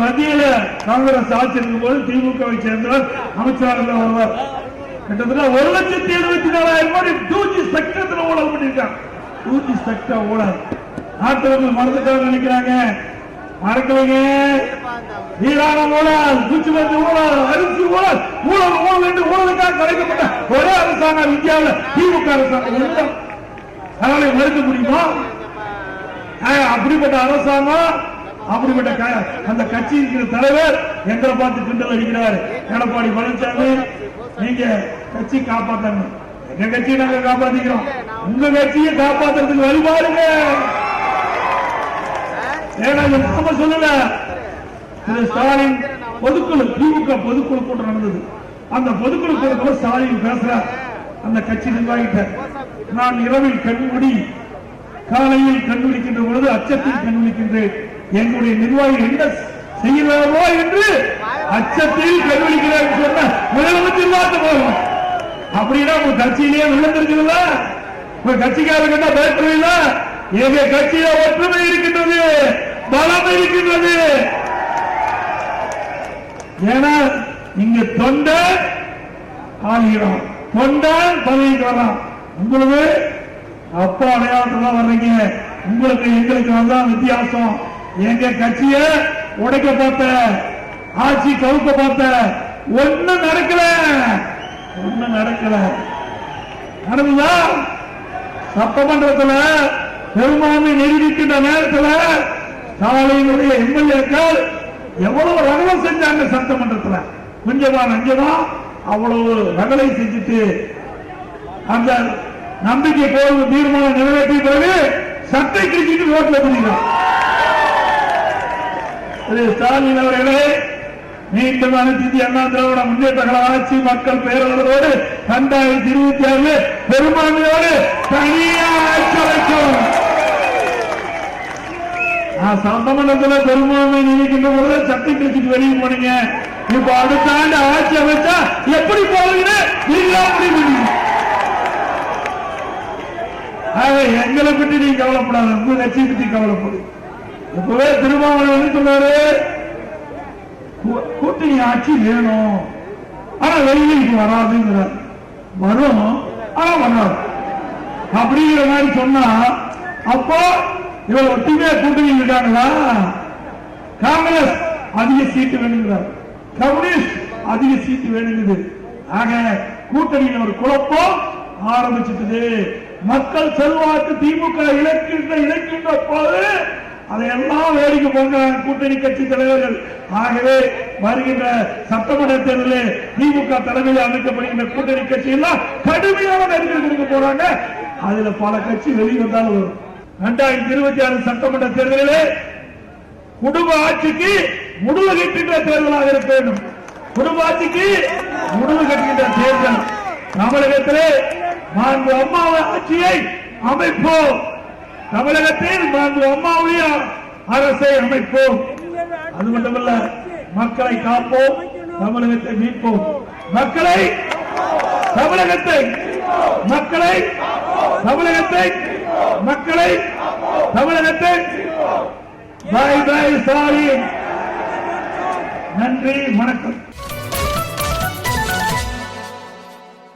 மத்தியில காங்கிரஸ் ஆட்சி இருக்கும் போது திமுகவை சேர்ந்தவர் அமைச்சராக வருவார். கிட்டத்தட்ட 1,74,000 கோடி 2G செக்டர் ஊழல் பண்ணிருக்காங்க. 2G செக்டர் ஊழல் நாட்டு மறந்துட்டாங்க நினைக்கிறாங்க. மறக்கலைங்க. வீரான ஊழல், குச்சிமந்தி ஊழல், அரிசி ஊழல், ஊழல் ஊழல் என்று ஊழலுக்காக கலைக்கப்பட்ட ஒரே அரசாங்கம் இந்தியாவில் திமுக அரசாங்கம். அதனால மறுக்க முடியுமா? அப்படிப்பட்ட அரசாங்கம், அப்படிப்பட்ட அந்த கட்சி இருக்கிற தலைவர் எங்களை பார்த்து கிண்டல் அடிக்கிறார். எடப்பாடி பழனிசாமி, நீங்க கட்சி காப்பாத்தாங்க. எங்க கட்சியை நாங்க காப்பாத்திக்கிறோம், உங்க கட்சியை காப்பாத்துறதுக்கு வழி பாருங்க. ஏன்னா நாம சொல்லல. திரு ஸ்டாலின் பொதுக்குழு, திமுக பொதுக்குழு கூட்டம் நடந்தது. அந்த பொதுக்குழு கூட்டத்தில் ஸ்டாலின் பேசுறார். அந்த கட்சி நிர்வாகிட்ட, நான் இரவில் கண்மூடி காலையில் கண்டுபிடிக்கின்ற பொழுது அச்சத்தில் கண்டுபிடிக்கின்றேன். எங்களுடைய நிர்வாகி என்ன செய்கிறாரோ என்று அச்சத்தில் கண்டுபிடிக்கிறார் சொன்ன முதலமைச்சர் பார்த்து போகணும். அப்படின்னா உங்க கட்சியிலேயே விழுந்திருக்குதுல்ல, உங்க கட்சிக்காரங்க என்ன பயப்படல? எங்க கட்சியில ஒற்றுமை இருக்கின்றது, பலம் இருக்கின்றது. ஏன்னா இங்க தொண்டை ஆகிறான், தொண்டன் பதவிக்கு வரான். உங்களுக்கு அப்பா அடையாளத்துல வர்றீங்க, உங்களுக்கு எங்களுக்கு வந்தான் வித்தியாசம். எங்க கட்சிய உடைக்க பார்த்த, ஆட்சி கவுக்க பார்த்த, ஒன்னும் நடக்கல, ஒன்னும் நடக்கல. நடந்ததா? சட்டமன்றத்தில் பெரும்பான்மை நிரூபிக்கின்ற நேரத்தில் ஸ்டாலினுடைய எம்எல்ஏக்கள் எவ்வளவு ரகலை செஞ்சாங்க. சட்டமன்றத்தில் கொஞ்சமா நஞ்சமா அவ்வளவு ரகலை செஞ்சுட்டு அந்த நம்பிக்கை கோரும் தீர்மானம் நிறைவேற்றிய பிறகு சட்டை கிழிச்சிட்டு ரோட்ல போனீங்க. ஸ்டாலின் அவர்களே, மீண்டும் அனைத்து இந்திய அண்ணா திராவிட முன்னேற்ற கழக ஆட்சி மக்கள் பேரவர்களோடு 2026 பெரும்பான்மையோடு தனியா ஆட்சி அமைக்கும். சட்டமன்றத்தில் பெரும்பான்மை நினைக்கின்ற போது சட்டை கிழிச்சிட்டு வெளியே போனீங்க. இப்ப அடுத்த ஆண்டு ஆட்சி அமைச்சா எப்படி போவீங்க நீங்களா முடிவு பண்ணீங்க. எங்களை பற்றி நீங்க கவலைப்படாத, உங்க கட்சியை பற்றி கவலைப்படு. இப்பவே திருமாவளவன் சொன்னாரு, கூட்டணி ஆட்சி வேணும், ஆனா வெளியே வராதுங்கிறார். வரும், ஆனா வராது அப்படிங்கிற மாதிரி சொன்னா, அப்போ இவர் ஒட்டுமையா கூட்டணி இருக்காங்களா? காங்கிரஸ் அதிக சீட்டு வேணுங்கிறார், கம்யூனிஸ்ட் அதிக சீட்டு வேணுங்குது. ஆக கூட்டணியில் ஒரு குழப்பம் ஆரம்பிச்சுட்டு மக்கள் செல்வாக்கு திமுக இழக்கின்ற போது அதையெல்லாம் வேடிக்கை போகிறாங்க கூட்டணி கட்சி தலைவர்கள். ஆகவே வருகின்ற சட்டமன்ற தேர்தலில் திமுக தலைமையில் அமைக்கப்படுகின்ற கூட்டணி கட்சி எல்லாம் கடுமையான நெருக்கடி கொடுக்க போறாங்க. அதுல பல கட்சி வெளிவந்தாலும் வரும். 2026 சட்டமன்ற தேர்தலிலே குடும்ப ஆட்சிக்கு முடிவு கட்டுகின்ற தேர்தலாக இருக்க வேண்டும். குடும்ப ஆட்சிக்கு முடிவு கட்டுகின்ற தேர்தல். தமிழகத்திலே மாண்பு அம்மாவை ஆட்சியை அமைப்போம். தமிழகத்தில் மாண்பு அம்மாவுடைய அரசை அமைப்போம். அது மட்டுமல்ல, மக்களை காப்போம், தமிழகத்தை மீட்போம். மக்களை, தமிழகத்தை, மக்களை, தமிழகத்தை, மக்களை, தமிழகத்தை. பாய் பாய் ஸ்டாலின். நன்றி, வணக்கம்.